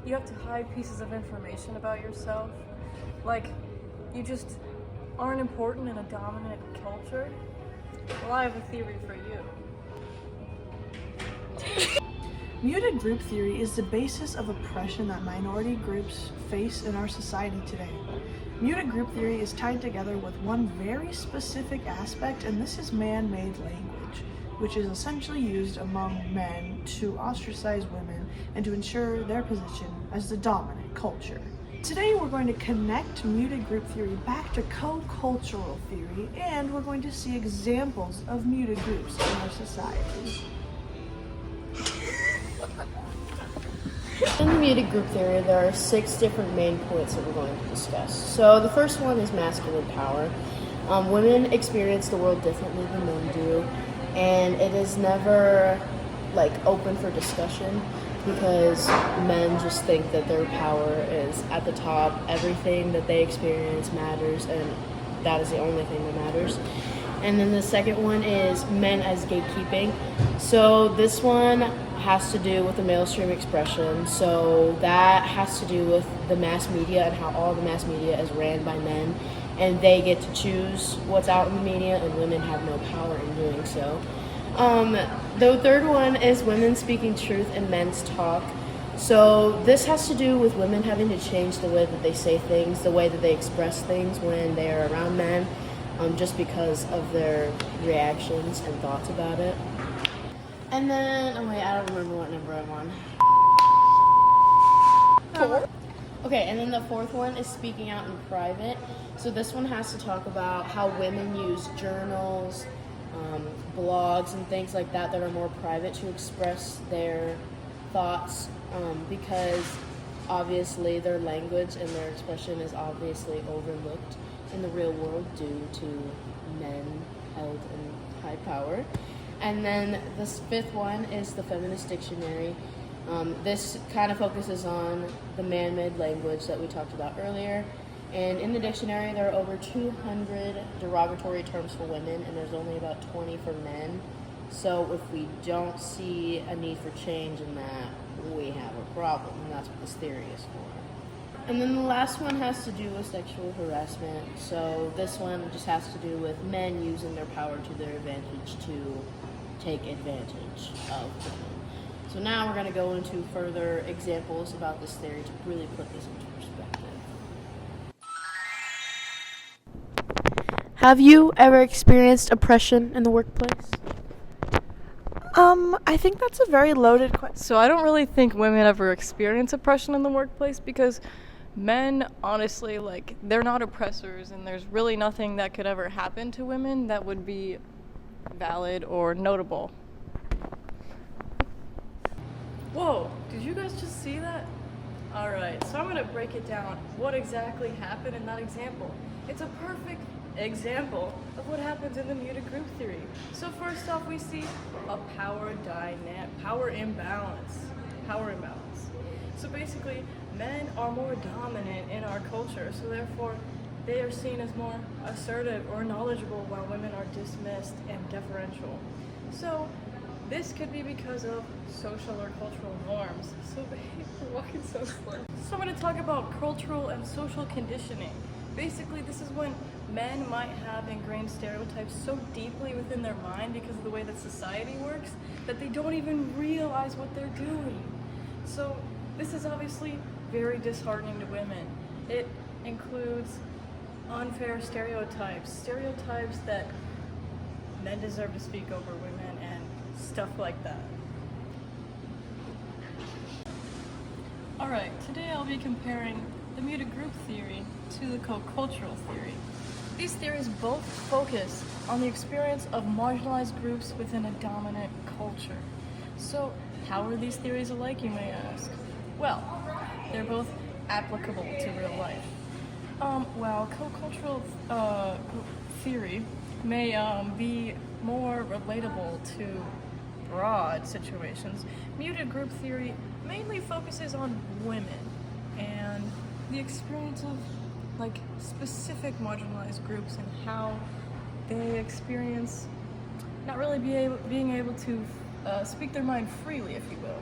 you have to hide pieces of information about yourself. Like, you just aren't important in a dominant culture. Well, I have a theory for you. Muted group theory is the basis of oppression that minority groups face in our society today. Muted group theory is tied together with one very specific aspect, and this is man-made language, which is essentially used among men to ostracize women and to ensure their position as the dominant culture. Today we're going to connect muted group theory back to co-cultural theory, and we're going to see examples of muted groups in our society. In muted group theory, there are 6 different main points that we're going to discuss. So the first one is masculine power. Women experience the world differently than men do, and it is never open for discussion because men just think that their power is at the top. Everything that they experience matters, and that is the only thing that matters. And then the second one is men as gatekeeping. So this one has to do with the male stream expression. So that has to do with the mass media and how all the mass media is ran by men, and they get to choose what's out in the media, and women have no power in doing so. The third one is women speaking truth in men's talk. So this has to do with women having to change the way that they say things, the way that they express things when they are around men, just because of their reactions and thoughts about it. And then, I don't remember what number I'm on. 4? Okay, and then the fourth one is speaking out in private. So this one has to talk about how women use journals, blogs, and things like that are more private to express their thoughts, because obviously their language and their expression is obviously overlooked in the real world due to men held in high power. And then this fifth one is the feminist dictionary. This kind of focuses on the man-made language that we talked about earlier. And in the dictionary, there are over 200 derogatory terms for women, and there's only about 20 for men. So if we don't see a need for change in that, we have a problem, and that's what this theory is for. And then the last one has to do with sexual harassment. So this one just has to do with men using their power to their advantage to take advantage of women. So now we're going to go into further examples about this theory to really put this into perspective. Have you ever experienced oppression in the workplace? I think that's a very loaded question. So I don't really think women ever experience oppression in the workplace because men, honestly, they're not oppressors, and there's really nothing that could ever happen to women that would be valid or notable. Whoa, did you guys just see that? Alright, so I'm going to break it down what exactly happened in that example. It's a perfect example of what happens in the muted group theory. So first off, we see a power imbalance. So basically, men are more dominant in our culture, so therefore they are seen as more assertive or knowledgeable while women are dismissed and deferential. So this could be because of social or cultural norms. So we're walking so slow. So I'm going to talk about cultural and social conditioning. Basically, this is when men might have ingrained stereotypes so deeply within their mind because of the way that society works that they don't even realize what they're doing. So this is obviously very disheartening to women. It includes unfair stereotypes that men deserve to speak over women and stuff like that. Alright, today I'll be comparing the muted group theory to the co-cultural theory. These theories both focus on the experience of marginalized groups within a dominant culture. So, how are these theories alike, you may ask? Well, they're both applicable to real life. While co-cultural theory may be more relatable to broad situations, muted group theory mainly focuses on women and the experience of specific marginalized groups and how they experience not really being able to speak their mind freely, if you will.